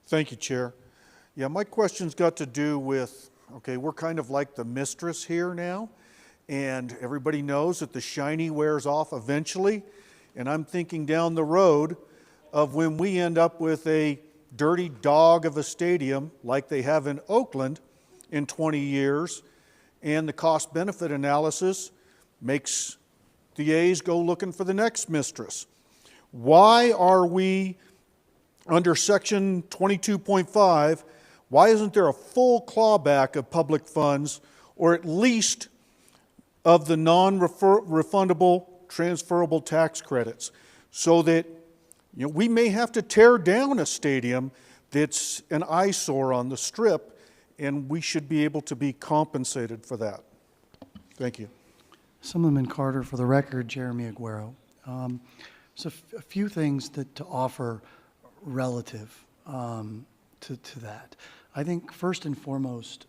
Thank you, Chair. Yeah, my question's got to do with, okay, we're kind of like the mistress here now, and everybody knows that the shiny wears off eventually, and I'm thinking down the road of when we end up with a dirty dog of a stadium like they have in Oakland in 20 years, and the cost-benefit analysis makes the A's go looking for the next mistress. Why are we under Section 22.5, why isn't there a full clawback of public funds, or at least of the non-refundable transferable tax credits, so that we may have to tear down a stadium that's an eyesore on the Strip, and we should be able to be compensated for that. Thank you. Assemblyman Carter, for the record, Jeremy Aguero. So a few things to offer relative to that. I think first and foremost,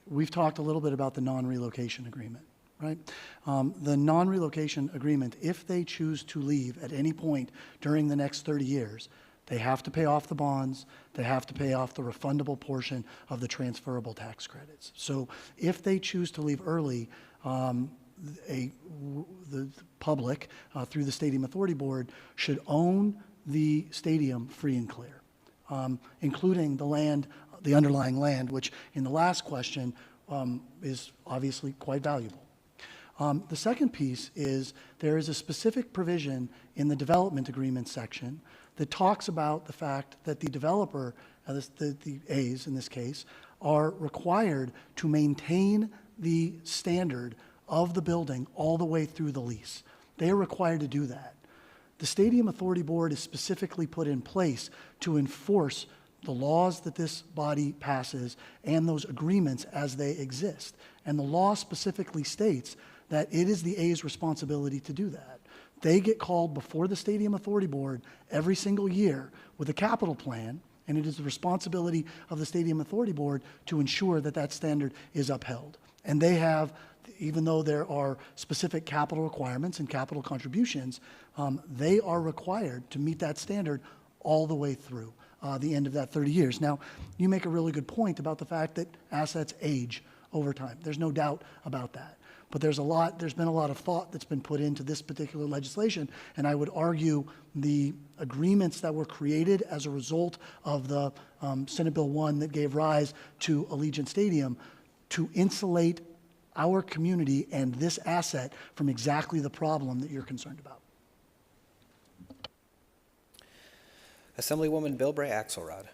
we've talked a little bit about the non-relocation agreement, right? The non-relocation agreement, if they choose to leave at any point during the next 30 years, they have to pay off the bonds, they have to pay off the refundable portion of the transferable tax credits. So if they choose to leave early, the public, through the Stadium Authority Board, should own the stadium free and clear, including the land, the underlying land, which in the last question is obviously quite valuable. The second piece is there is a specific provision in the development agreement section that talks about the fact that the developer, the A's in this case, are required to maintain the standard of the building all the way through the lease. They are required to do that. The Stadium Authority Board is specifically put in place to enforce the laws that this body passes and those agreements as they exist. And the law specifically states that it is the A's responsibility to do that. They get called before the Stadium Authority Board every single year with a capital plan, and it is the responsibility of the Stadium Authority Board to ensure that that standard is upheld. And they have, even though there are specific capital requirements and capital contributions, they are required to meet that standard all the way through the end of that 30 years. Now, you make a really good point about the fact that assets age over time. There's no doubt about that. But there's been a lot of thought that's been put into this particular legislation, and I would argue the agreements that were created as a result of the Senate Bill 1 that gave rise to Allegiant Stadium to insulate our community and this asset from exactly the problem that you're concerned about. Assemblywoman Bilbray Axelrod.